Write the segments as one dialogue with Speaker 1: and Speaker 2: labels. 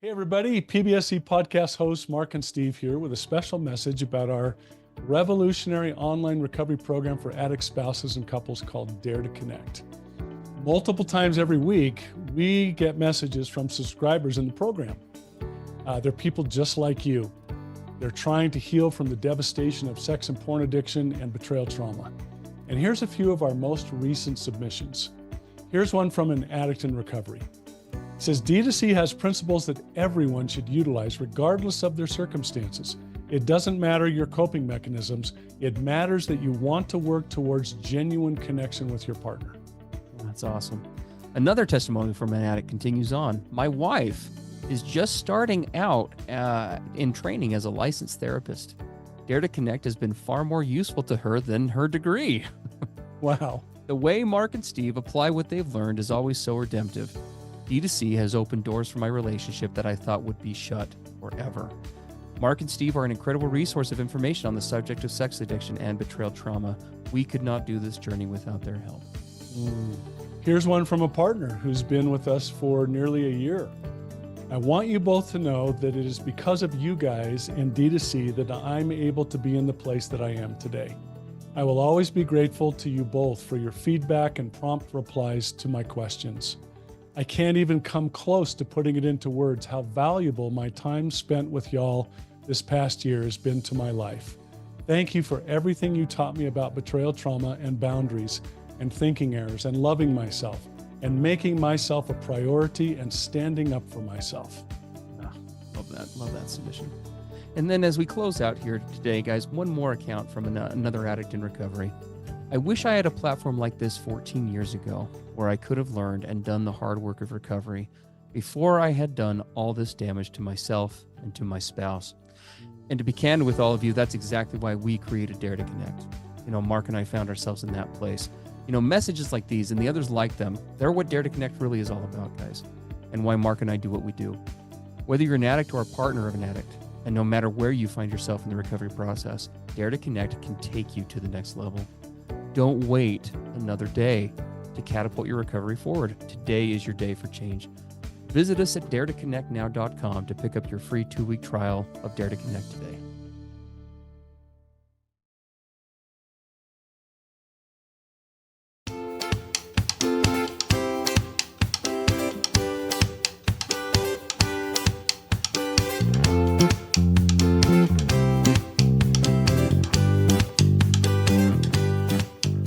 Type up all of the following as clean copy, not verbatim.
Speaker 1: Hey, everybody. PBSE podcast hosts Mark and Steve here with a special message about our revolutionary online recovery program for addict spouses and couples called Dare to Connect. Multiple times every week, we get messages from subscribers in the program. They're people just like you. They're trying to heal from the devastation of sex and porn addiction and betrayal trauma. And here's a few of our most recent submissions. Here's one from an addict in recovery. It says, D2C has principles that everyone should utilize regardless of their circumstances. It doesn't matter your coping mechanisms. It matters that you want to work towards genuine connection with your partner.
Speaker 2: That's awesome. Another testimony from an addict continues on. My wife is just starting out in training as a licensed therapist. Dare to Connect has been far more useful to her than her degree.
Speaker 1: Wow.
Speaker 2: The way Mark and Steve apply what they've learned is always so redemptive. D2C has opened doors for my relationship that I thought would be shut forever. Mark and Steve are an incredible resource of information on the subject of sex addiction and betrayal trauma. We could not do this journey without their help.
Speaker 1: Here's one from a partner who's been with us for nearly a year. I want you both to know that it is because of you guys and D2C that I'm able to be in the place that I am today. I will always be grateful to you both for your feedback and prompt replies to my questions. I can't even come close to putting it into words how valuable my time spent with y'all this past year has been to my life. Thank you for everything you taught me about betrayal trauma and boundaries and thinking errors and loving myself and making myself a priority and standing up for myself.
Speaker 2: Love that submission. And then as we close out here today, guys, one more account from another addict in recovery. I wish I had a platform like this 14 years ago where I could have learned and done the hard work of recovery before I had done all this damage to myself and to my spouse. And to be candid with all of you, that's exactly why we created Dare to Connect. Mark and I found ourselves in that place. Messages like these and the others like them, they're what Dare to Connect really is all about, guys, and why Mark and I do what we do. Whether you're an addict or a partner of an addict, and no matter where you find yourself in the recovery process, Dare to Connect can take you to the next level. Don't wait another day to catapult your recovery forward. Today is your day for change. Visit us at daretoconnectnow.com to pick up your free 2-week trial of Dare to Connect today.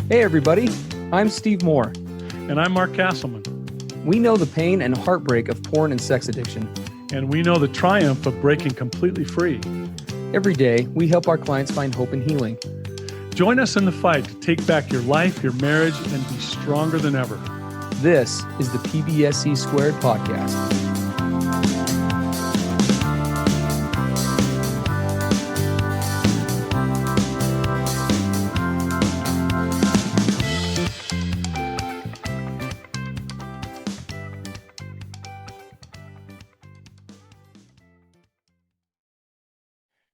Speaker 2: Hey everybody, I'm Steve Moore.
Speaker 1: And I'm Mark Castleman.
Speaker 2: We know the pain and heartbreak of porn and sex addiction.
Speaker 1: And we know the triumph of breaking completely free.
Speaker 2: Every day, we help our clients find hope and healing.
Speaker 1: Join us in the fight to take back your life, your marriage, and be stronger than ever.
Speaker 2: This is the PBSC Squared podcast.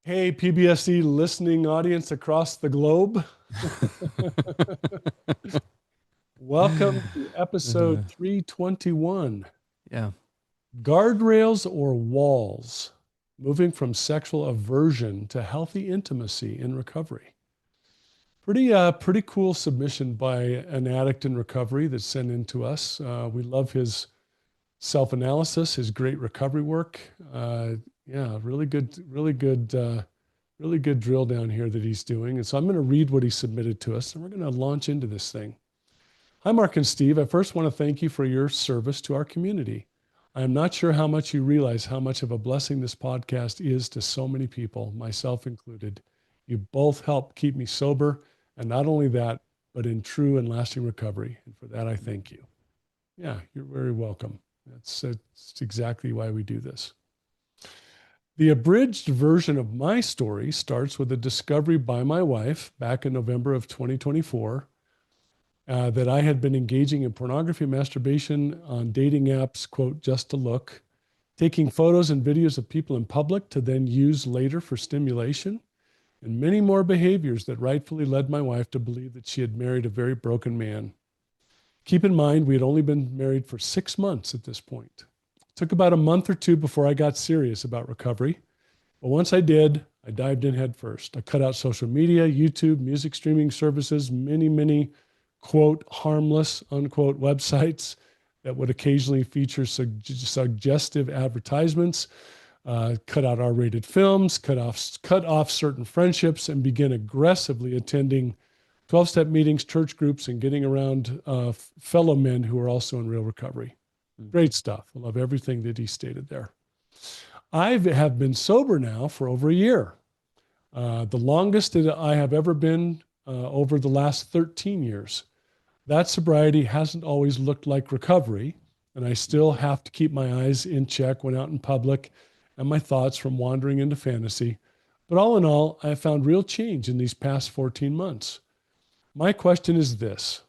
Speaker 1: Hey, PBSE listening audience across the globe. Welcome to episode 321.
Speaker 2: Yeah.
Speaker 1: Guardrails or walls, moving from sexual aversion to healthy intimacy in recovery. Pretty cool submission by an addict in recovery that's sent in to us. We love his self-analysis, his great recovery work. Really good drill down here that he's doing. And so I'm going to read what he submitted to us, and we're going to launch into this thing. Hi, Mark and Steve. I first want to thank you for your service to our community. I am not sure how much you realize how much of a blessing this podcast is to so many people, myself included. You both help keep me sober, and not only that, but in true and lasting recovery. And for that, I thank you. Yeah, you're very welcome. That's exactly why we do this. The abridged version of my story starts with a discovery by my wife back in November of 2024 that I had been engaging in pornography and masturbation on dating apps, quote, just to look, taking photos and videos of people in public to then use later for stimulation, and many more behaviors that rightfully led my wife to believe that she had married a very broken man. Keep in mind, we had only been married for 6 months at this point. Took about a month or two before I got serious about recovery. But once I did, I dived in head first. I cut out social media, YouTube, music streaming services, many, quote, harmless, unquote, websites that would occasionally feature suggestive advertisements, cut out R-rated films, cut off certain friendships, and began aggressively attending 12-step meetings, church groups, and getting around fellow men who are also in real recovery. Great stuff. I love everything that he stated there. I have been sober now for over a year. The longest that I have ever been over the last 13 years. That sobriety hasn't always looked like recovery, and I still have to keep my eyes in check when out in public and my thoughts from wandering into fantasy. But all in all, I have found real change in these past 14 months. My question is this: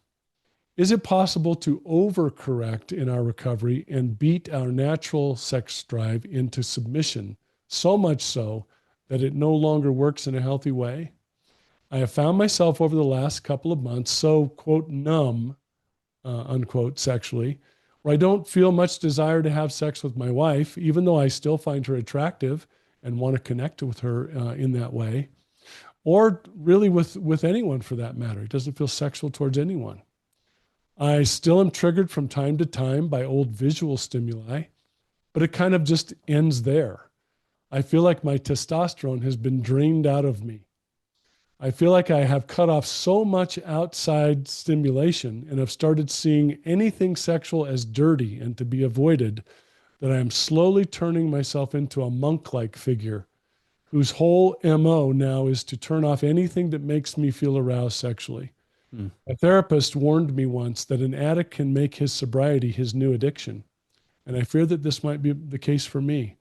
Speaker 1: is it possible to overcorrect in our recovery and beat our natural sex drive into submission, so much so that it no longer works in a healthy way? I have found myself over the last couple of months so, quote, numb, unquote, sexually, where I don't feel much desire to have sex with my wife, even though I still find her attractive and want to connect with her in that way, or really with anyone for that matter. It doesn't feel sexual towards anyone. I still am triggered from time to time by old visual stimuli, but it kind of just ends there. I feel like my testosterone has been drained out of me. I feel like I have cut off so much outside stimulation and have started seeing anything sexual as dirty and to be avoided that I am slowly turning myself into a monk-like figure whose whole MO now is to turn off anything that makes me feel aroused sexually. A therapist warned me once that an addict can make his sobriety his new addiction, and I fear that this might be the case for me.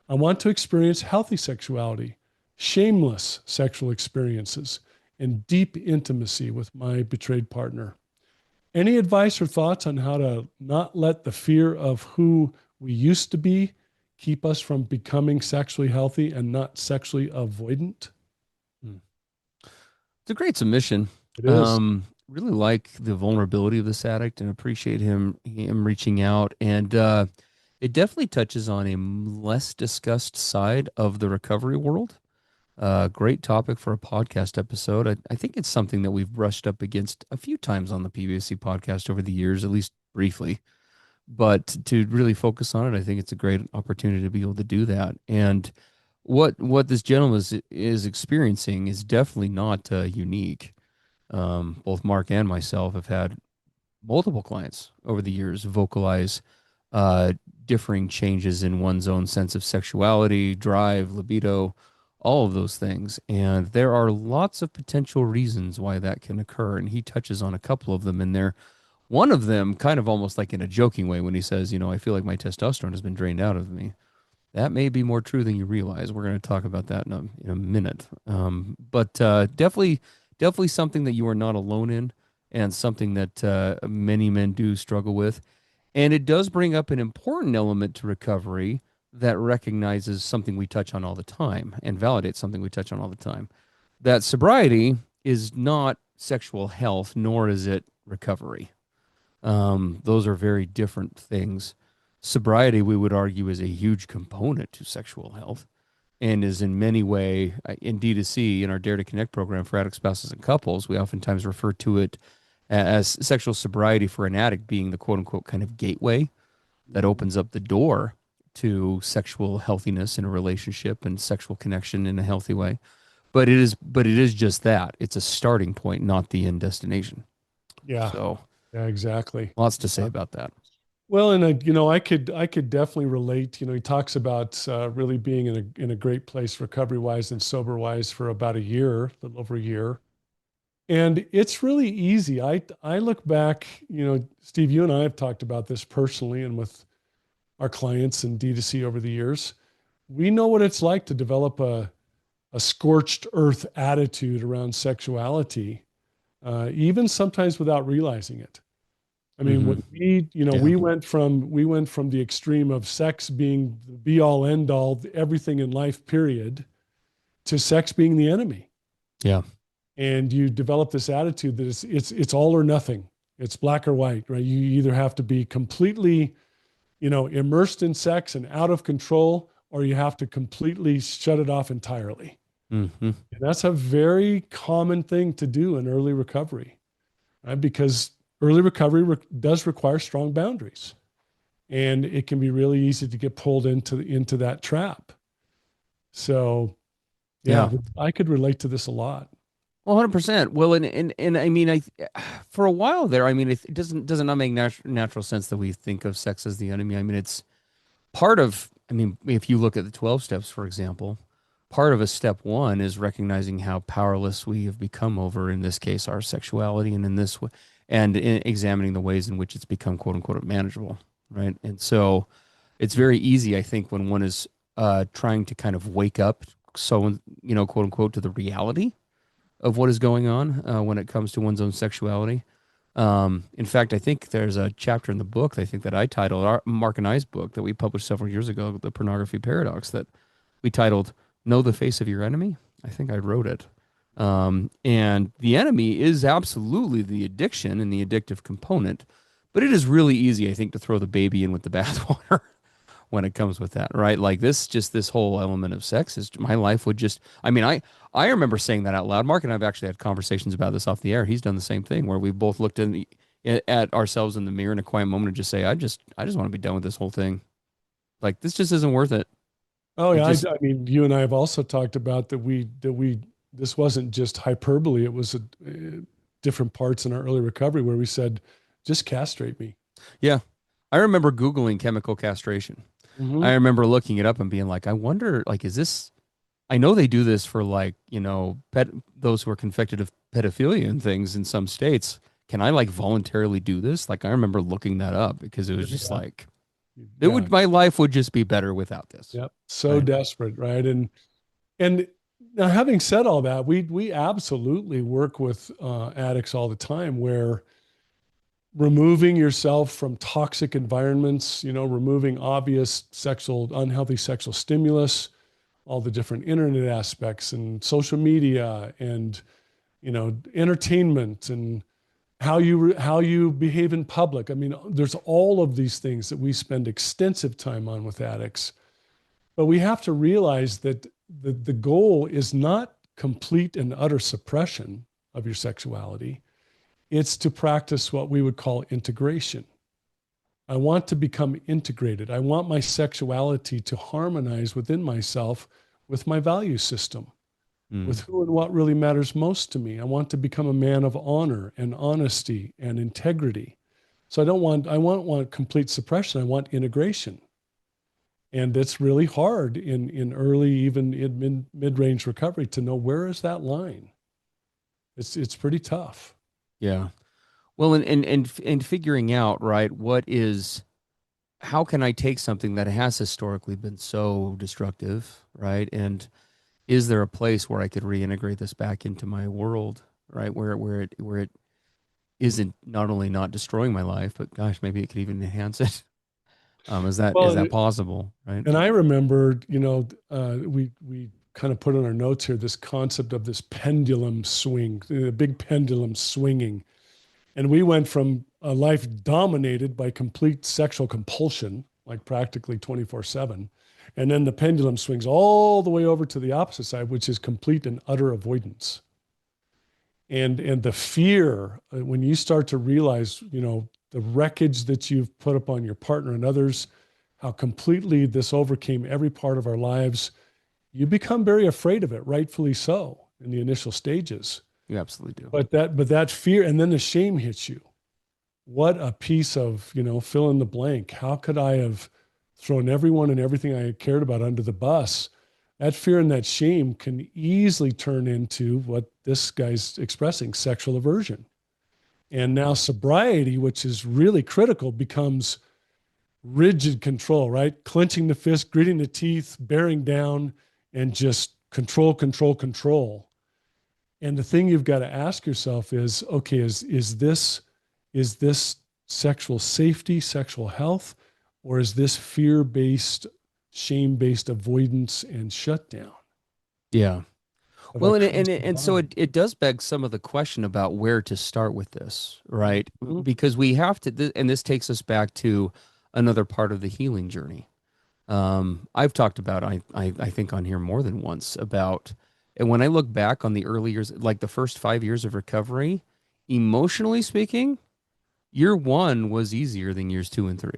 Speaker 1: I want to experience healthy sexuality, shameless sexual experiences, and deep intimacy with my betrayed partner. Any advice or thoughts on how to not let the fear of who we used to be keep us from becoming sexually healthy and not sexually avoidant?
Speaker 2: It's a great submission.
Speaker 1: It is.
Speaker 2: Really like the vulnerability of this addict and appreciate him reaching out. And it definitely touches on a less discussed side of the recovery world. Great topic for a podcast episode. I think it's something that we've brushed up against a few times on the PBSC podcast over the years, at least briefly. But to really focus on it, I think it's a great opportunity to be able to do that. And what this gentleman is experiencing is definitely not unique. Both Mark and myself have had multiple clients over the years vocalize differing changes in one's own sense of sexuality, drive, libido, all of those things. And there are lots of potential reasons why that can occur. And he touches on a couple of them in there. One of them, kind of almost like in a joking way, when he says, I feel like my testosterone has been drained out of me. That may be more true than you realize. We're going to talk about that in a minute. But definitely something that you are not alone in, and something that many men do struggle with. And it does bring up an important element to recovery that recognizes something we touch on all the time and validates something we touch on all the time. That sobriety is not sexual health, nor is it recovery. Those are very different things. Sobriety, we would argue, is a huge component to sexual health and is in many ways, in D2C, in our Dare to Connect program for addicts, spouses, and couples, we oftentimes refer to it as sexual sobriety for an addict being the quote-unquote kind of gateway that opens up the door to sexual healthiness in a relationship and sexual connection in a healthy way. But it is just that. It's a starting point, not the end destination.
Speaker 1: Yeah.
Speaker 2: So
Speaker 1: Yeah, exactly.
Speaker 2: lots to say about that.
Speaker 1: Well, and I could definitely relate. He talks about really being in a great place recovery wise and sober wise for about a year, a little over a year, and it's really easy. I look back. Steve, you and I have talked about this personally and with our clients in D2C over the years. We know what it's like to develop a scorched earth attitude around sexuality, even sometimes without realizing it. I mean, when we went from the extreme of sex being the be all end all, everything in life, period, to sex being the enemy.
Speaker 2: Yeah.
Speaker 1: And you develop this attitude that it's all or nothing. It's black or white, right? You either have to be completely immersed in sex and out of control, or you have to completely shut it off entirely.
Speaker 2: Hmm.
Speaker 1: And that's a very common thing to do in early recovery, right? Because early recovery does require strong boundaries, and it can be really easy to get pulled into that trap. So, yeah,
Speaker 2: Yeah.
Speaker 1: I could relate to this a lot.
Speaker 2: 100%. Well, and I mean, for a while there, I mean, it doesn't not make natural sense that we think of sex as the enemy. I mean, it's part of, I mean, if you look at the 12 steps, for example, part of a step one is recognizing how powerless we have become over, in this case, our sexuality, and in this way, and examining the ways in which it's become quote unquote manageable, right? And so it's very easy, I think, when one is trying to kind of wake up, so, quote unquote, to the reality of what is going on when it comes to one's own sexuality. In fact, I think there's a chapter in the book, I think that I titled, Mark and I's book that we published several years ago, The Pornography Paradox, that we titled Know the Face of Your Enemy. I think I wrote it. And the enemy is absolutely the addiction and the addictive component, but it is really easy, I think, to throw the baby in with the bathwater when it comes with that, right? Like this whole element of sex is, my life would just, I mean, I remember saying that out loud. Mark and I have actually had conversations about this off the air. He's done the same thing where we both looked at ourselves in the mirror in a quiet moment and just say, I just want to be done with this whole thing. Like, this just isn't worth it.
Speaker 1: Oh
Speaker 2: It
Speaker 1: yeah,
Speaker 2: just,
Speaker 1: I mean, you and I have also talked about that we this wasn't just hyperbole. It was different parts in our early recovery where we said, just castrate me.
Speaker 2: yeah. I remember Googling chemical castration. I
Speaker 1: Hmm.
Speaker 2: remember looking it up and being like, I wonder, like, is this, I know they do this for, like, those who are convicted of pedophilia and things in some states. Can I, like, voluntarily do this? Like, I remember looking that up because it was just
Speaker 1: Yeah,
Speaker 2: like,
Speaker 1: yeah,
Speaker 2: my life would just be better without this.
Speaker 1: yep. So
Speaker 2: Right.
Speaker 1: desperate, right? And now, having said all that, we absolutely work with addicts all the time, where removing yourself from toxic environments, removing obvious unhealthy sexual stimulus, all the different internet aspects and social media and entertainment and how you behave in public. I mean, there's all of these things that we spend extensive time on with addicts, but we have to realize that the goal is not complete and utter suppression of your sexuality. It's to practice what we would call integration. I want to become integrated. I want my sexuality to harmonize within myself with my value system, with
Speaker 2: Mm.
Speaker 1: who and what really matters most to me. I want to become a man of honor and honesty and integrity. So I want complete suppression. I want integration. And it's really hard in early, even in mid-range recovery, to know where is that line. It's pretty tough.
Speaker 2: Yeah. Well, and figuring out, right, how can I take something that has historically been so destructive, right? And is there a place where I could reintegrate this back into my world, right? Where it isn't not only not destroying my life, but gosh, maybe it could even enhance it. Is
Speaker 1: Well,
Speaker 2: that possible, right?
Speaker 1: and I remember, we kind of put in our notes here this concept of this pendulum swing, the big pendulum swinging. And we went from a life dominated by complete sexual compulsion, like practically 24/7. And then the pendulum swings all the way over to the opposite side, which is complete and utter avoidance. And the fear, when you start to realize, the wreckage that you've put upon your partner and others, how completely this overcame every part of our lives, you become very afraid of it, rightfully so, in the initial stages.
Speaker 2: You absolutely do.
Speaker 1: But that fear, and then the shame hits you. What a piece of, fill in the blank. How could I have thrown everyone and everything I cared about under the bus? That fear and that shame can easily turn into what this guy's expressing, sexual aversion. And now sobriety, which is really critical, becomes rigid control, right? Clenching the fist, gritting the teeth, bearing down, and just control, control, control. And the thing you've got to ask yourself is, okay, is this sexual safety, sexual health, or is this fear-based, shame-based avoidance and shutdown?
Speaker 2: Yeah.
Speaker 1: Have I
Speaker 2: Well,
Speaker 1: crossed the
Speaker 2: and so
Speaker 1: line?
Speaker 2: it does beg some of the question about where to start with this, right?
Speaker 1: Mhm.
Speaker 2: Because we have to, and this takes us back to another part of the healing journey. I've talked about, I think on here more than once about, and when I look back on the early years, like the first 5 years of recovery, emotionally speaking, year one was easier than years 2 and 3.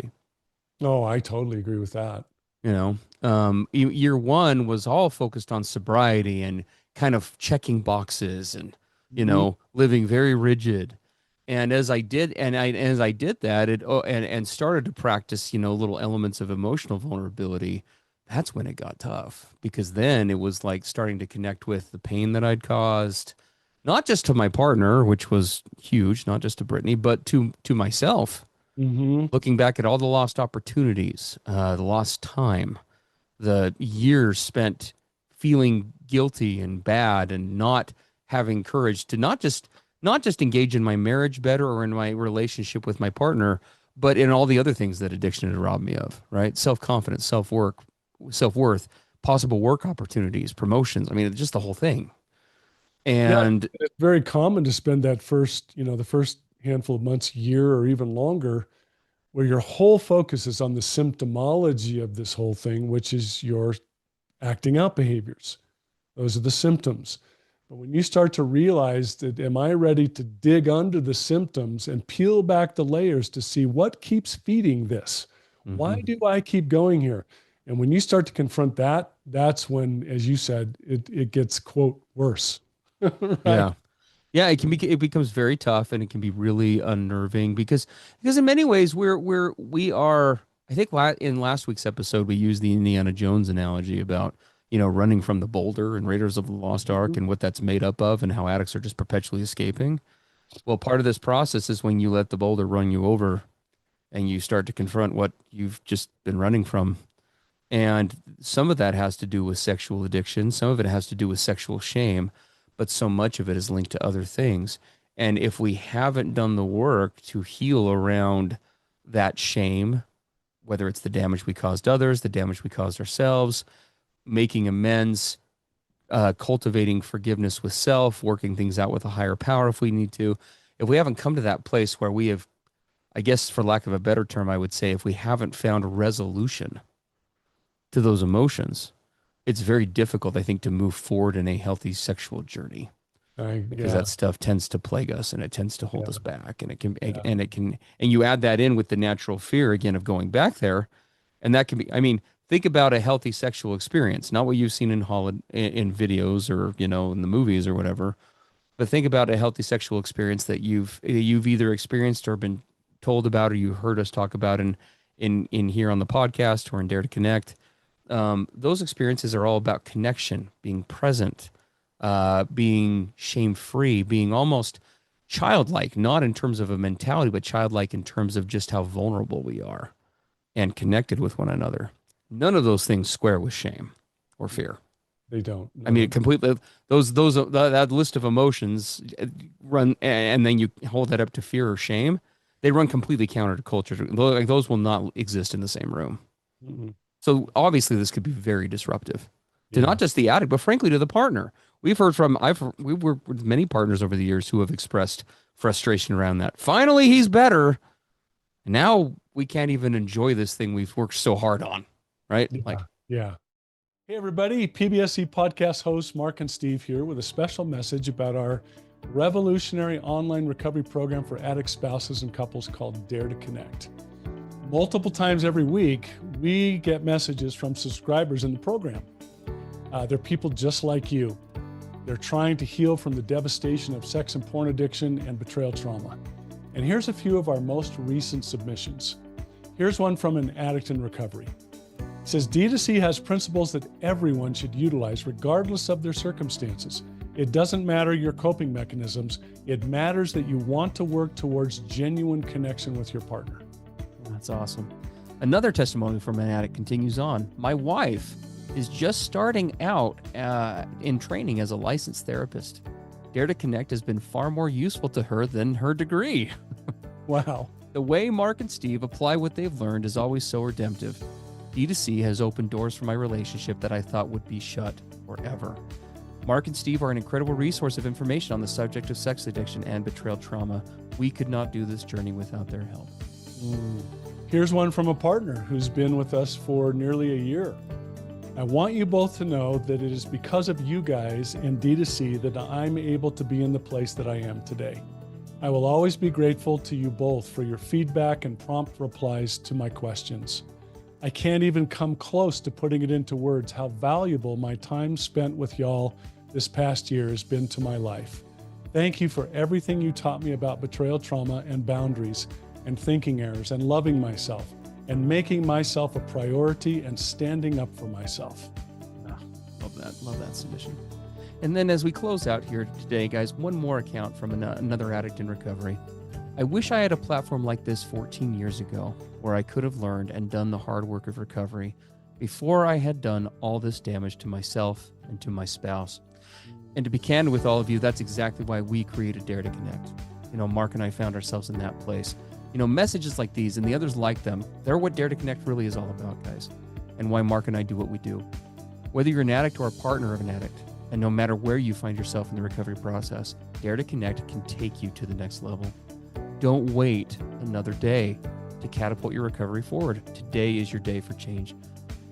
Speaker 1: Oh, I totally agree with that.
Speaker 2: You know, year one was all focused on sobriety and kind of checking boxes and,
Speaker 1: Mhm.
Speaker 2: living very rigid. And as I did that, and started to practice, little elements of emotional vulnerability, that's when it got tough because then it was like starting to connect with the pain that I'd caused, not just to my partner, which was huge, not just to Brittany, but to myself.
Speaker 1: Mhm.
Speaker 2: Looking back at all the lost opportunities, the lost time, the years spent feeling guilty and bad and not having courage to not just engage in my marriage better or in my relationship with my partner, but in all the other things that addiction had robbed me of, right? Self-confidence, self-worth, possible work opportunities, promotions. I mean, just the whole thing.
Speaker 1: Yeah,
Speaker 2: And
Speaker 1: it's very common to spend that first, the first handful of months, year, or even longer, where your whole focus is on the symptomology of this whole thing, which is your acting out behaviors. Those are the symptoms. But when you start to realize that, am I ready to dig under the symptoms and peel back the layers to see what keeps feeding this? Why
Speaker 2: mhm,
Speaker 1: do I keep going here? And when you start to confront that, that's when, as you said, it gets, quote, worse. Right?
Speaker 2: yeah. Yeah, it becomes very tough and it can be really unnerving because in many ways we are. I think in last week's episode we used the Indiana Jones analogy about running from the boulder and Raiders of the Lost Ark
Speaker 1: Mhm.
Speaker 2: and what that's made up of and how addicts are just perpetually escaping. Well, part of this process is when you let the boulder run you over and you start to confront what you've just been running from. And some of that has to do with sexual addiction. Some of it has to do with sexual shame, but so much of it is linked to other things. And if we haven't done the work to heal around that shame, whether it's the damage we caused others, the damage we caused ourselves, making amends, cultivating forgiveness with self, working things out with a higher power if we need to, if we haven't come to that place where we have, I guess, for lack of a better term, I would say, if we haven't found a resolution to those emotions, it's very difficult, I think, to move forward in a healthy sexual journey because
Speaker 1: Yeah,
Speaker 2: that stuff tends to plague us and it tends to hold
Speaker 1: yeah,
Speaker 2: us back. And
Speaker 1: yeah.
Speaker 2: and you add that in with the natural fear again of going back there. And that can be, I mean, think about a healthy sexual experience, not what you've seen in videos or, in the movies or whatever, but think about a healthy sexual experience that you've either experienced or been told about or you heard us talk about in here on the podcast or in Dare to Connect. Those experiences are all about connection, being present, being shame free, being almost childlike, not in terms of a mentality, but childlike in terms of just how vulnerable we are and connected with one another. None of those things square with shame or fear.
Speaker 1: They don't.
Speaker 2: I mean,
Speaker 1: No.
Speaker 2: it completely that list of emotions run, and then you hold that up to fear or shame. They run completely counter to culture. Like those will not exist in the same room.
Speaker 1: Mm-mm.
Speaker 2: So obviously, this could be very disruptive to
Speaker 1: Yeah.
Speaker 2: not just the addict, but frankly to the we we've worked with many partners over the years who have expressed frustration around that. Finally, he's better. And now we can't even enjoy this thing we've worked so hard on, right?
Speaker 1: Yeah.
Speaker 2: Like,
Speaker 1: Yeah. Hey, everybody. PBSC podcast hosts Mark and Steve here with a special message about our revolutionary online recovery program for addict spouses and couples called Dare to Connect. Multiple times every week, we get messages from subscribers in the program. They're people just like you. They're trying to heal from the devastation of sex and porn addiction and betrayal trauma. And here's a few of our most recent submissions. Here's one from an addict in recovery. It says D2C has principles that everyone should utilize regardless of their circumstances. It doesn't matter your coping mechanisms. It matters that you want to work towards genuine connection with your partner.
Speaker 2: that's awesome. Another testimony from an addict continues on. My wife is just starting out in training as a licensed therapist. Dare to Connect has been far more useful to her than her degree.
Speaker 1: Wow.
Speaker 2: The way Mark and Steve apply what they've learned is always so redemptive. D2C has opened doors for my relationship that I thought would be shut forever. Mark and Steve are an incredible resource of information on the subject of sex addiction and betrayal trauma. We could not do this journey without their help.
Speaker 1: Here's one from a partner who's been with us for nearly a year. I want you both to know that it is because of you guys and D2C that I'm able to be in the place that I am today. I will always be grateful to you both for your feedback and prompt replies to my questions. I can't even come close to putting it into words how valuable my time spent with y'all this past year has been to my life. Thank you for everything you taught me about betrayal trauma and boundaries and thinking errors and loving myself and making myself a priority and standing up for myself.
Speaker 2: Love that submission. And then as we close out here today, guys, one more account from another addict in recovery. I wish I had a platform like this 14 years ago where I could have learned and done the hard work of recovery before I had done all this damage to myself and to my spouse. And to be candid with all of you, that's exactly why we created Dare to Connect. Mark and I found ourselves in that place. Messages like these and the others like them, they're what Dare to Connect really is all about, guys, and why Mark and I do what we do. Whether you're an addict or a partner of an addict, and no matter where you find yourself in the recovery process, Dare to Connect can take you to the next level. Don't wait another day to catapult your recovery forward. Today is your day for change.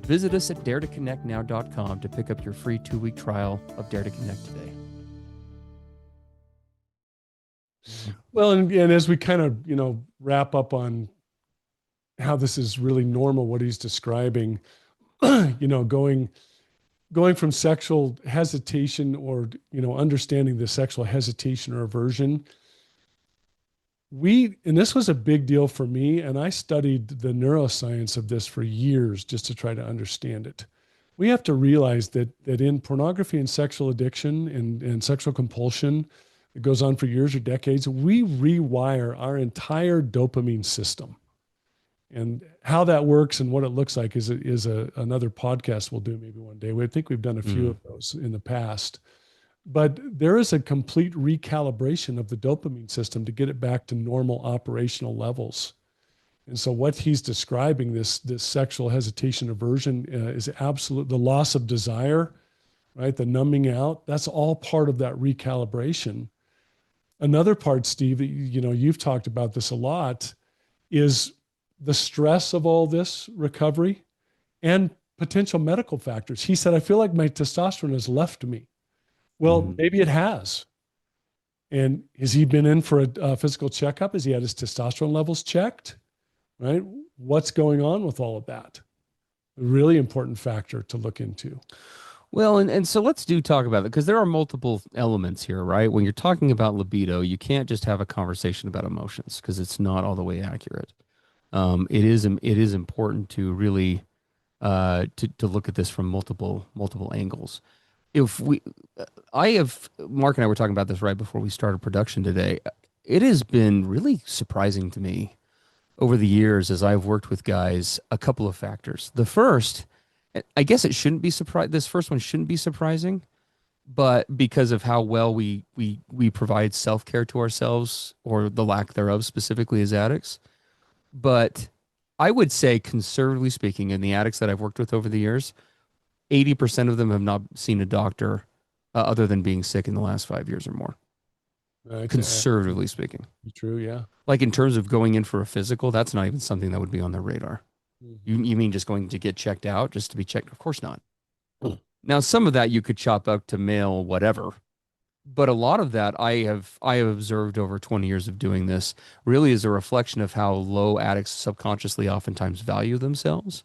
Speaker 2: Visit us at daretoconnectnow.com to pick up your free 2-week trial of Dare to Connect today.
Speaker 1: Well, and as we kind of, wrap up on how this is really normal, what he's describing, going from sexual hesitation or, understanding the sexual hesitation or aversion. And this was a big deal for me, and I studied the neuroscience of this for years just to try to understand it. We have to realize that in pornography and sexual addiction and sexual compulsion, it goes on for years or decades, we rewire our entire dopamine system. And how that works and what it looks like is another podcast we'll do maybe one day. I think we've done a few of those in the past. But there is a complete recalibration of the dopamine system to get it back to normal operational levels. And so what he's describing, this sexual hesitation aversion, is absolute, the loss of desire, right? The numbing out, that's all part of that recalibration. Another part, Steve, you've talked about this a lot, is the stress of all this recovery and potential medical factors. He said, I feel like my testosterone has left me. Well, maybe it has. And has he been in for a physical checkup? Has he had his testosterone levels checked? Right? What's going on with all of that? A really important factor to look into.
Speaker 2: Well, and so let's talk about it, because there are multiple elements here, right? When you're talking about libido, you can't just have a conversation about emotions because it's not all the way accurate. It is important to really to look at this from multiple angles. Mark and I were talking about this right before we started production today. It has been really surprising to me over the years as I've worked with guys, a couple of factors. The first, I guess it shouldn't be surprising. This first one shouldn't be surprising, but because of how well we provide self-care to ourselves, or the lack thereof, specifically as addicts. But I would say, conservatively speaking, in the addicts that I've worked with over the years, 80% of them have not seen a doctor other than being sick in the last 5 years or more. Conservatively speaking.
Speaker 1: True, yeah.
Speaker 2: Like in terms of going in for a physical, that's not even something that would be on their radar. You mean just going to get checked out, just to be checked? Of course not. Now, some of that you could chop up to male whatever, but a lot of that I have observed over 20 years of doing this really is a reflection of how low addicts subconsciously oftentimes value themselves.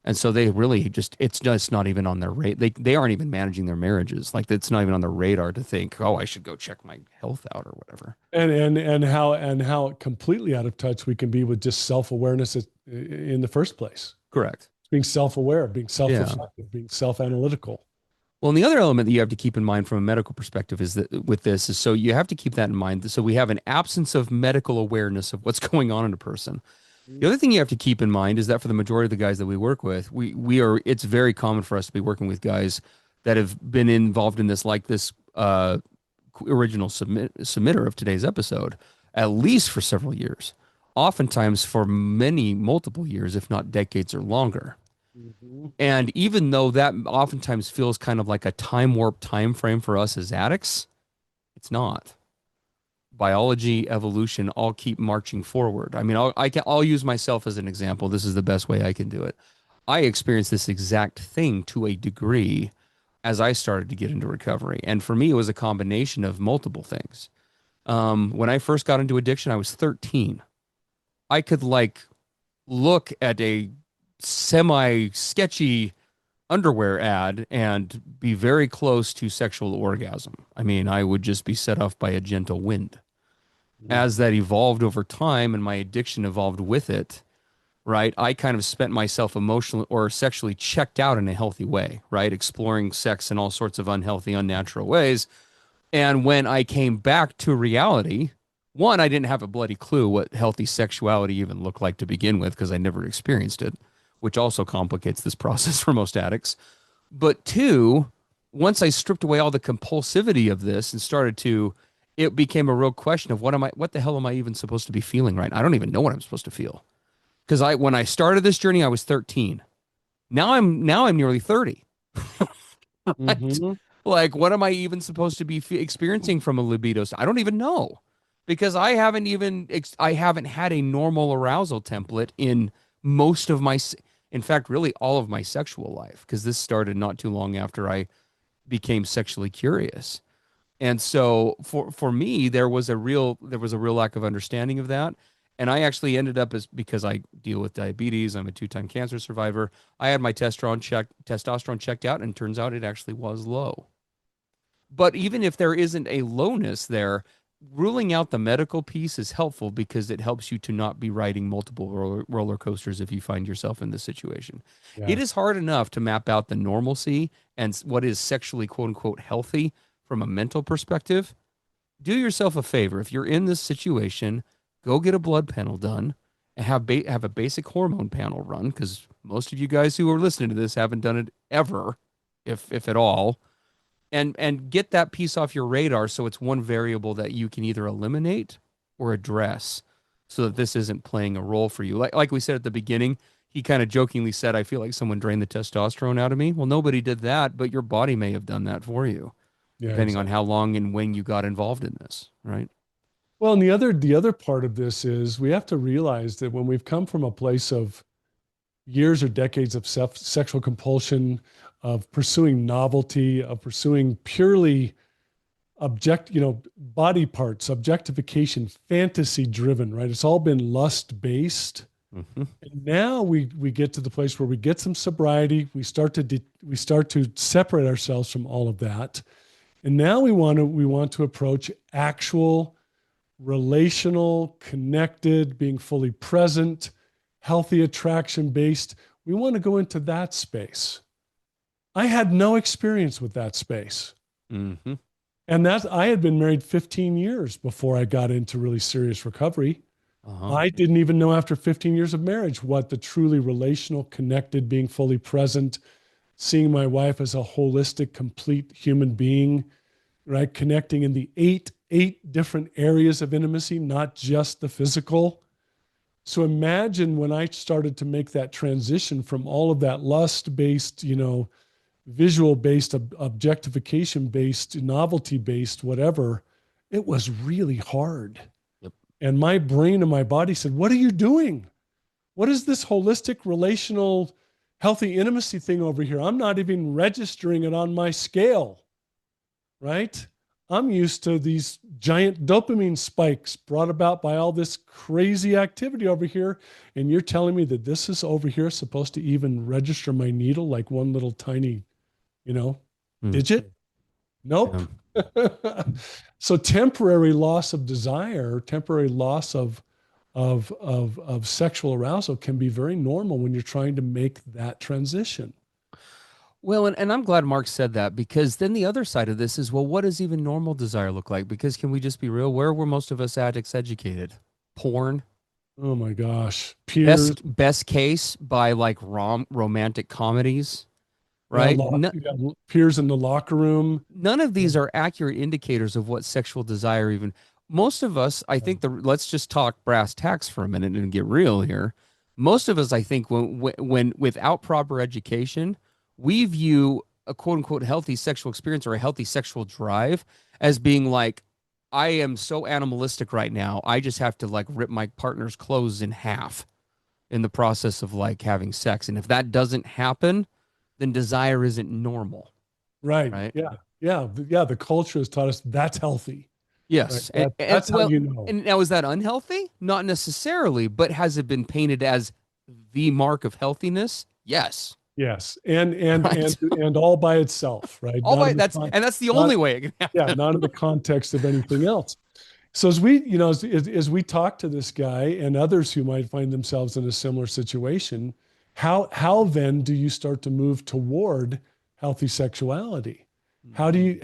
Speaker 2: And so they really it's just not even on their radar. They aren't even managing their marriages. Like, it's not even on their radar to think, oh, I should go check my health out or whatever.
Speaker 1: And how completely out of touch we can be with just self-awareness in the first place.
Speaker 2: Correct.
Speaker 1: Being self-aware, being self-reflective, being self-analytical.
Speaker 2: Well, and the other element that you have to keep in mind from a medical perspective is that with this is, so you have to keep that in mind. So we have an absence of medical awareness of what's going on in a person. The other thing you have to keep in mind is that for the majority of the guys that we work with, it's very common for us to be working with guys that have been involved in this, like this original submitter of today's episode, at least for several years, oftentimes for multiple years, if not decades or longer. And even though that oftentimes feels kind of like a time warp time frame for us as addicts, it's not. biology, evolution all keep marching forward. I mean, I'll use myself as an example. This is the best way I can do it. I experienced this exact thing to a degree as I started to get into recovery. And for me, it was a combination of multiple things. When I first got into addiction, I was 13. I could like look at a semi sketchy underwear ad and be very close to sexual orgasm. I mean, I would just be set off by a gentle wind. As that evolved over time and my addiction evolved with it, right? I kind of spent myself emotionally or sexually checked out in a healthy way, right? Exploring sex in all sorts of unhealthy, unnatural ways. And when I came back to reality, one, I didn't have a bloody clue what healthy sexuality even looked like to begin with because I never experienced it, which also complicates this process for most addicts. But two, once I stripped away all the compulsivity of this and started to, it became a real question of what the hell am I even supposed to be feeling right now? I don't even know what I'm supposed to feel. Because when I started this journey, I was 13. Now I'm nearly 30. Right?
Speaker 1: Mm-hmm.
Speaker 2: Like, what am I even supposed to be experiencing from a libido? I don't even know because I haven't had a normal arousal template in most of in fact, really all of my sexual life, because this started not too long after I became sexually curious. And so for me, there was a real lack of understanding of that. And I actually ended up because I deal with diabetes, I'm a 2-time cancer survivor. I had my testosterone checked out, and turns out it actually was low. But even if there isn't a lowness there, ruling out the medical piece is helpful because it helps you to not be riding multiple roller coasters if you find yourself in this situation. It
Speaker 1: Yeah.
Speaker 2: is hard enough to map out the normalcy and what is sexually quote unquote healthy from a mental perspective. Do yourself a favor. If you're in this situation, go get a blood panel done and have a basic hormone panel run, because most of you guys who are listening to this haven't done it ever, if at all, and get that piece off your radar so it's one variable that you can either eliminate or address so that this isn't playing a role for you. Like we said at the beginning, he kind of jokingly said, I feel like someone drained the testosterone out of me. Well, nobody did that, but your body may have done that for you,
Speaker 1: Yeah,
Speaker 2: depending on
Speaker 1: exactly.
Speaker 2: how long and when you got involved in this, right?
Speaker 1: Well, and the other part of this is we have to realize that when we've come from a place of years or decades of sexual compulsion, of pursuing novelty, of pursuing purely body parts, objectification, fantasy driven, right? It's all been lust based.
Speaker 2: Mm-hmm.
Speaker 1: And now we get to the place where we get some sobriety, we start to separate ourselves from all of that. And now we want to approach actual relational, connected, being fully present, healthy attraction based. We want to go into that space. I had no experience with that space.
Speaker 2: Mm-hmm.
Speaker 1: And I had been married 15 years before I got into really serious recovery.
Speaker 2: Uh-huh.
Speaker 1: I didn't even know after 15 years of marriage what the truly relational, connected, being fully present, seeing my wife as a holistic, complete human being, right? Connecting in the eight different areas of intimacy, not just the physical. So imagine when I started to make that transition from all of that lust based, visual based, objectification based, novelty based, whatever, it was really hard.
Speaker 2: Yep.
Speaker 1: And my brain and my body said, what are you doing? What is this holistic, relational, healthy intimacy thing over here? I'm not even registering it on my scale, right? I'm used to these giant dopamine spikes brought about by all this crazy activity over here. And you're telling me that this is over here supposed to even register my needle like one little tiny, you know,
Speaker 2: Mm.
Speaker 1: digit? Nope.
Speaker 2: Yeah.
Speaker 1: So temporary loss of desire, temporary loss of sexual arousal can be very normal when you're trying to make that transition.
Speaker 2: Well, and I'm glad Mark said that, because then the other side of this is, well, what does even normal desire look like? Because can we just be real? Where were most of us addicts educated? Porn.
Speaker 1: Oh my gosh. Peers,
Speaker 2: Best case by like romantic comedies,
Speaker 1: yeah,
Speaker 2: right?
Speaker 1: peers in the locker room.
Speaker 2: None of these are accurate indicators of what sexual desire even. Most of us, I think, let's just talk brass tacks for a minute and get real here. Most of us, I think, when without proper education, we view a quote unquote healthy sexual experience or a healthy sexual drive as being like I am so animalistic right now. I just have to like rip my partner's clothes in half in the process of like having sex. And if that doesn't happen, then desire isn't normal,
Speaker 1: Right.
Speaker 2: right?
Speaker 1: Yeah. Yeah. Yeah. The culture has taught us that's healthy, right?
Speaker 2: Yes. And
Speaker 1: That's how
Speaker 2: well,
Speaker 1: you know.
Speaker 2: and now is that unhealthy? Not necessarily, but has it been painted as the mark of healthiness? Yes.
Speaker 1: Yes. And
Speaker 2: Right.
Speaker 1: and all by itself, right?
Speaker 2: All by that's the
Speaker 1: Not
Speaker 2: only way it can
Speaker 1: yeah,
Speaker 2: happen.
Speaker 1: not in the context of anything else. So as we, as we talk to this guy and others who might find themselves in a similar situation, how then do you start to move toward healthy sexuality? How do you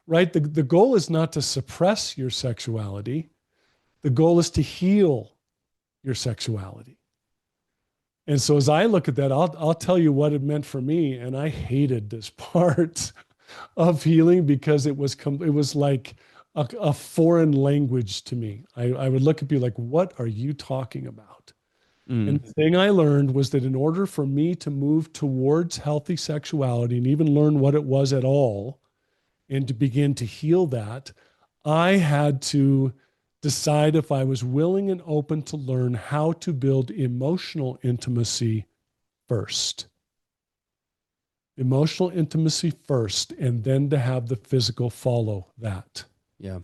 Speaker 1: right? The goal is not to suppress your sexuality. The goal is to heal your sexuality. And so as I look at that, I'll tell you what it meant for me. And I hated this part of healing because it was like a foreign language to me. I would look at people like, what are you talking about? And
Speaker 2: Mm.
Speaker 1: the thing I learned was that in order for me to move towards healthy sexuality and even learn what it was at all and to begin to heal that, I had to decide if I was willing and open to learn how to build emotional intimacy first. Emotional intimacy first, and then to have the physical follow that.
Speaker 2: Yeah.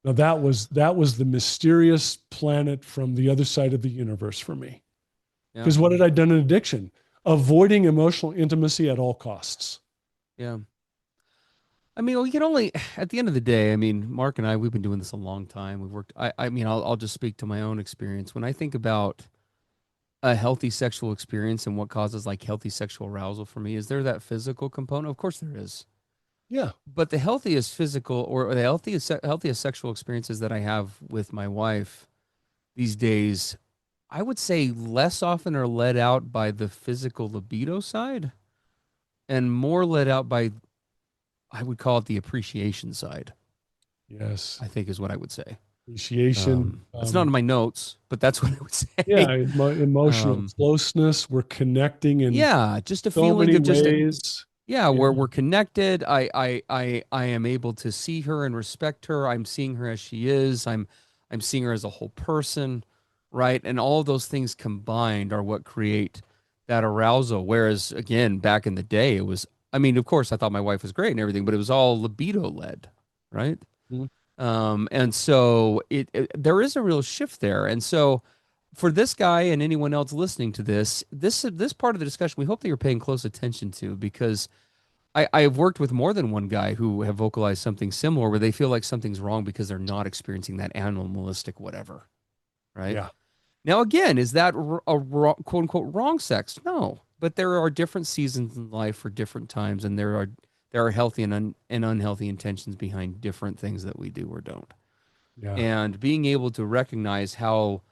Speaker 1: Now that was the mysterious planet from the other side of the universe for me.
Speaker 2: Yeah.
Speaker 1: Because what had I done in addiction? Avoiding emotional intimacy at all costs.
Speaker 2: Yeah. I mean, we can only, at the end of the day, I mean, Mark and I, we've been doing this a long time. We've worked, I mean, I'll just speak to my own experience. When I think about a healthy sexual experience and what causes like healthy sexual arousal for me, is there that physical component? Of course there is.
Speaker 1: Yeah.
Speaker 2: But the healthiest physical or the healthiest sexual experiences that I have with my wife these days, I would say less often are led out by the physical libido side and more led out by, I would call it the appreciation side,
Speaker 1: Yes.
Speaker 2: I think is what I would say.
Speaker 1: Appreciation.
Speaker 2: That's not in my notes, but that's what I would
Speaker 1: Yeah.
Speaker 2: say.
Speaker 1: Emotional
Speaker 2: Um,
Speaker 1: closeness. We're connecting in
Speaker 2: yeah, just a
Speaker 1: so
Speaker 2: feeling
Speaker 1: many
Speaker 2: of just
Speaker 1: ways.
Speaker 2: yeah,
Speaker 1: Yeah.
Speaker 2: where we're connected. I am able to see her and respect her. I'm seeing her as she is. I'm seeing her as a whole person, right? And all of those things combined are what create that arousal. Whereas again, back in the day, it was. I mean, of course, I thought my wife was great and everything, but it was all libido led, right?
Speaker 1: Mhm.
Speaker 2: And so there is a real shift there. And so for this guy and anyone else listening to this part of the discussion, we hope that you're paying close attention to because I've worked with more than one guy who have vocalized something similar where they feel like something's wrong because they're not experiencing that animalistic whatever, right?
Speaker 1: Yeah.
Speaker 2: Now, again, is that quote unquote wrong sex? No, but there are different seasons in life for different times, and there are healthy and unhealthy intentions behind different things that we do or don't.
Speaker 1: Yeah.
Speaker 2: And being able to recognize how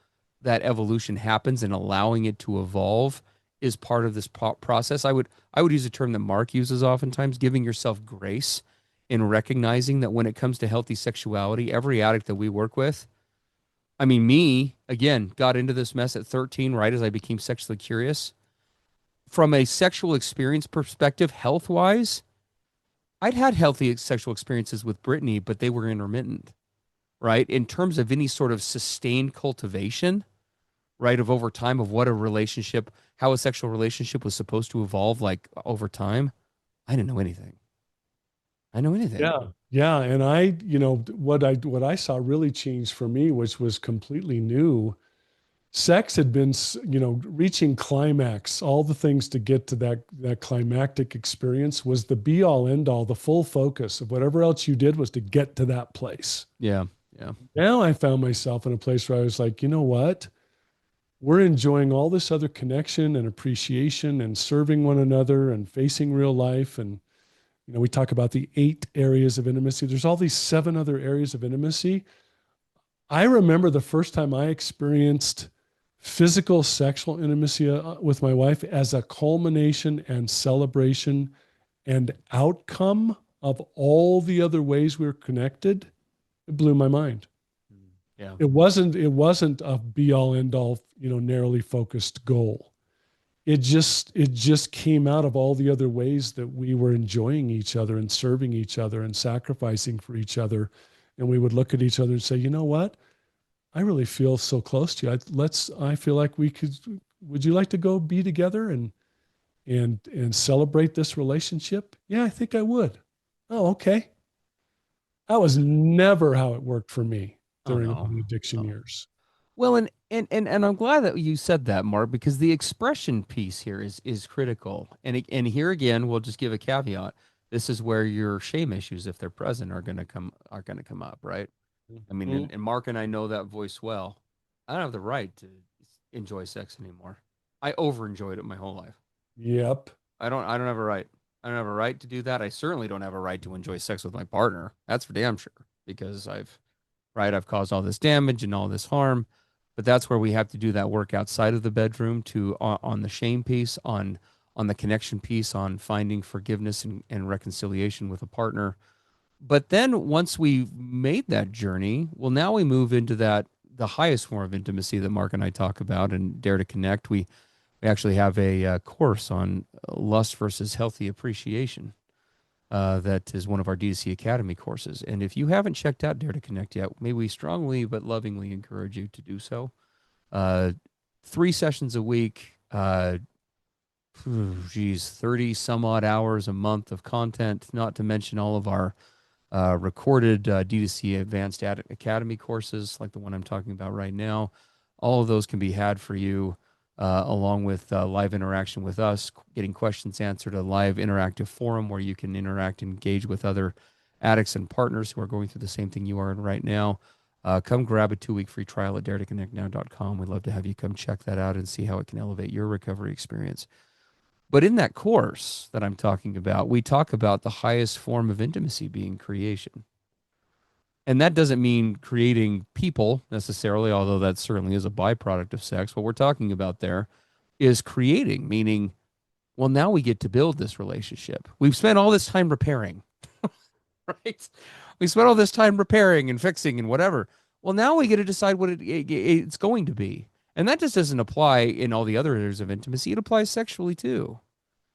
Speaker 2: that evolution happens and allowing it to evolve is part of this process. I would use a term that Mark uses oftentimes, giving yourself grace in recognizing that when it comes to healthy sexuality, every addict that we work with, I mean, me, again, got into this mess at 13, right as I became sexually curious. From a sexual experience perspective, health wise, I'd had healthy sexual experiences with Brittany, but they were intermittent, right? In terms of any sort of sustained cultivation, right, of over time of what a relationship, how a sexual relationship was supposed to evolve like over time, I didn't know anything. I know anything.
Speaker 1: Yeah. Yeah. And what I saw really change for me, which was completely new. Sex had been, reaching climax, all the things to get to that climactic experience was the be all end all, the full focus of whatever else you did was to get to that place.
Speaker 2: Yeah. Yeah.
Speaker 1: Now I found myself in a place where I was like, you know what? We're enjoying all this other connection and appreciation and serving one another and facing real life. And, we talk about the 8 areas of intimacy. There's all these 7 other areas of intimacy. I remember the first time I experienced physical sexual intimacy with my wife as a culmination and celebration and outcome of all the other ways we were connected. It blew my mind.
Speaker 2: Yeah.
Speaker 1: It wasn't a be all end all, narrowly focused goal. It just came out of all the other ways that we were enjoying each other and serving each other and sacrificing for each other and we would look at each other and say, you know what? I really feel so close to you. I feel like we could, would you like to go be together and celebrate this relationship? Yeah, I think I would. Oh, okay. That was never how it worked for me
Speaker 2: Oh
Speaker 1: during
Speaker 2: no.
Speaker 1: my addiction
Speaker 2: No.
Speaker 1: years.
Speaker 2: Well, and I'm glad that you said that, Mark, because the expression piece here is critical. And here again, we'll just give a caveat. This is where your shame issues, if they're present, are going to come up, right? I mean,
Speaker 1: Mhm.
Speaker 2: and Mark and I know that voice well. I don't have the right to enjoy sex anymore. I over enjoyed it my whole life.
Speaker 1: Yep.
Speaker 2: I don't have a right. I don't have a right to do that. I certainly don't have a right to enjoy sex with my partner. That's for damn sure. Because I've caused all this damage and all this harm. But that's where we have to do that work outside of the bedroom to on the shame piece, on the connection piece, on finding forgiveness and reconciliation with a partner. But then once we've made that journey, well, now we move into the highest form of intimacy that Mark and I talk about and Dare to Connect. We actually have a course on lust versus healthy appreciation. That is one of our D2C Academy courses. And if you haven't checked out Dare to Connect yet, may we strongly but lovingly encourage you to do so. Uh, 3 sessions a week, 30 some odd hours a month of content, not to mention all of our recorded D2C Advanced Academy courses, like the one I'm talking about right now. All of those can be had for you, along with live interaction with us, getting questions answered, a live interactive forum where you can interact and engage with other addicts and partners who are going through the same thing you are in right now. Come grab a 2-week free trial at daretoconnectnow.com. We'd love to have you come check that out and see how it can elevate your recovery experience. But in that course that I'm talking about, we talk about the highest form of intimacy being creation. And that doesn't mean creating people necessarily, although that certainly is a byproduct of sex. What we're talking about there is creating, meaning, well, now we get to build this relationship. We've spent all this time repairing, right? We spent all this time repairing and fixing and whatever. Well, now we get to decide what it's going to be. And that just doesn't apply in all the other areas of intimacy. It applies sexually too.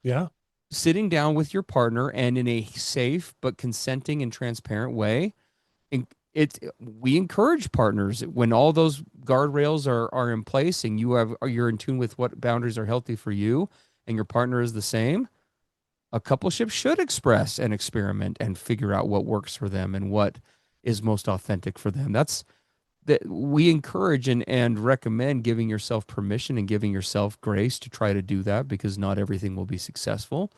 Speaker 1: Yeah.
Speaker 2: Sitting down with your partner and in a safe but consenting and transparent way, we encourage partners when all those guardrails are in place and you're in tune with what boundaries are healthy for you and your partner is the same. A coupleship should express and experiment and figure out what works for them and what is most authentic for them. That's that we encourage and recommend giving yourself permission and giving yourself grace to try to do that, because not everything will be successful.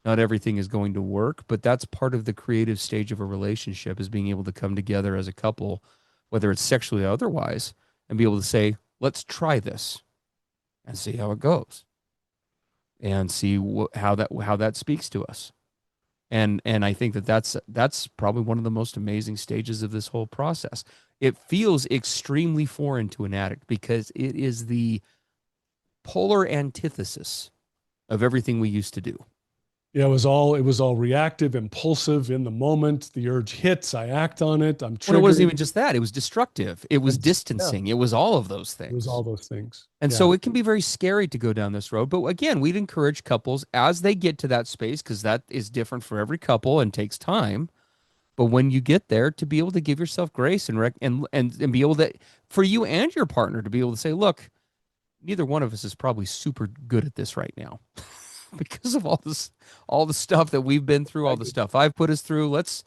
Speaker 2: Not everything is going to work, but that's part of the creative stage of a relationship, is being able to come together as a couple, whether it's sexually or otherwise, and be able to say, let's try this and see how it goes and see how that speaks to us. And I think that's probably one of the most amazing stages of this whole process. It feels extremely foreign to an addict because it is the polar antithesis of everything we used to do.
Speaker 1: Yeah, it was all reactive, impulsive in the moment. The urge hits, I act on it. I'm
Speaker 2: When it wasn't
Speaker 1: triggered.
Speaker 2: even just that, it was destructive. It was
Speaker 1: Yeah,
Speaker 2: distancing. It was all of those
Speaker 1: it was
Speaker 2: things.
Speaker 1: all those things.
Speaker 2: And
Speaker 1: Yeah.
Speaker 2: so it can be very scary to go down this road. But again, we'd encourage couples as they get to that space, because that is different for every couple and takes time. But when you get there, to be able to give yourself grace and be able to, for you and your partner, to be able to say, look, neither one of us is probably super good at this right now because of all the stuff that we've been through, all the stuff I've put us through. Let's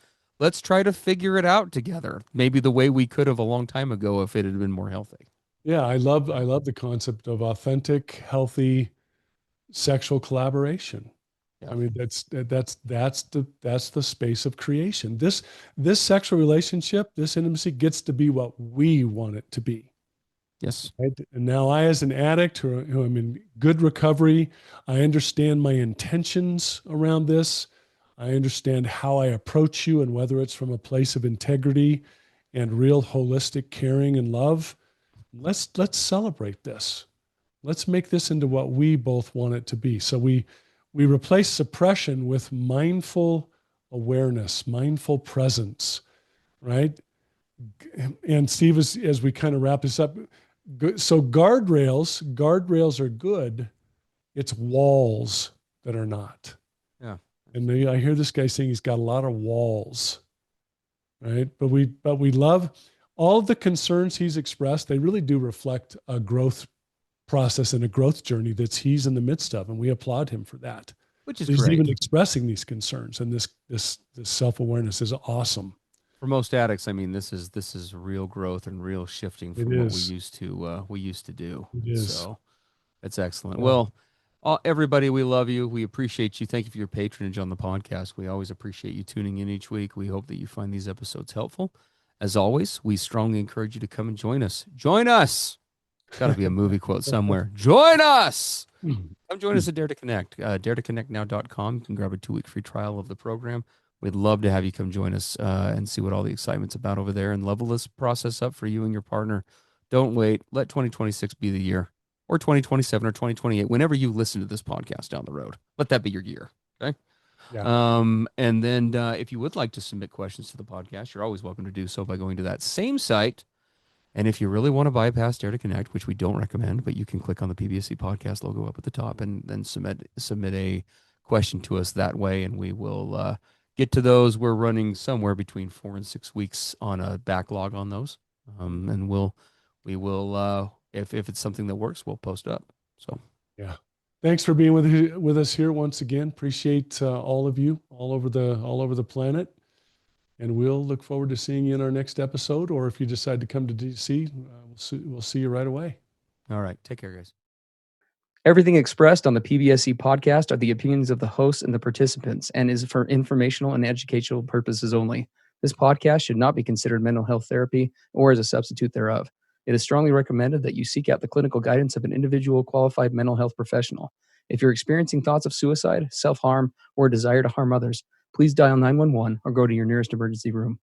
Speaker 2: try to figure it out together. Maybe the way we could have a long time ago if it had been more healthy.
Speaker 1: Yeah, I love the concept of authentic, healthy sexual collaboration.
Speaker 2: Yeah.
Speaker 1: I mean, that's the space of creation. This sexual relationship, this intimacy gets to be what we want it to be.
Speaker 2: Yes.
Speaker 1: Right? And now I, as an addict who am in good recovery, I understand my intentions around this. I understand how I approach you and whether it's from a place of integrity and real holistic caring and love. Let's celebrate this. Let's make this into what we both want it to be. So we replace suppression with mindful awareness, mindful presence, right? And Steve, as we kind of wrap this up, so guardrails are good. It's walls that are not.
Speaker 2: Yeah.
Speaker 1: And I hear this guy saying he's got a lot of walls. right? But we love all of the concerns he's expressed. They really do reflect a growth process and a growth journey that he's in the midst of, and we applaud him for that.
Speaker 2: Which is
Speaker 1: He's
Speaker 2: great.
Speaker 1: even expressing these concerns, and this self-awareness is awesome.
Speaker 2: For most addicts, I mean, this is real growth and real shifting
Speaker 1: It
Speaker 2: from what
Speaker 1: is.
Speaker 2: we used to do.
Speaker 1: It is.
Speaker 2: So that's excellent.
Speaker 1: Yeah.
Speaker 2: Well, everybody, we love you. We appreciate you. Thank you for your patronage on the podcast. We always appreciate you tuning in each week. We hope that you find these episodes helpful. As always, we strongly encourage you to come and join us. Join us. Got to be a movie quote somewhere. Join us. Come join us at Dare to Connect. DareToConnectNow.com. You can grab a 2-week free trial of the program. We'd love to have you come join us and see what all the excitement's about over there and level this process up for you and your partner. Don't wait. Let 2026 be the year, or 2027 or 2028, whenever you listen to this podcast down the road. Let that be your year. Okay.
Speaker 1: Yeah.
Speaker 2: And then if you would like to submit questions to the podcast, you're always welcome to do so by going to that same site. And if you really want to bypass Dare to Connect, which we don't recommend, but you can click on the PBSC podcast logo up at the top and then submit a question to us that way, and we will get to those. We're running somewhere between 4 and 6 weeks on a backlog on those, and we will if it's something that works, we'll post up. So
Speaker 1: Yeah. Thanks for being with us here once again. Appreciate all of you all over the planet. And we'll look forward to seeing you in our next episode, or if you decide to come to DC, we'll see you right away.
Speaker 2: All right. Take care, guys.
Speaker 3: Everything expressed on the PBSC podcast are the opinions of the hosts and the participants and is for informational and educational purposes only. This podcast should not be considered mental health therapy or as a substitute thereof. It is strongly recommended that you seek out the clinical guidance of an individual qualified mental health professional. If you're experiencing thoughts of suicide, self-harm, or a desire to harm others, please dial 911 or go to your nearest emergency room.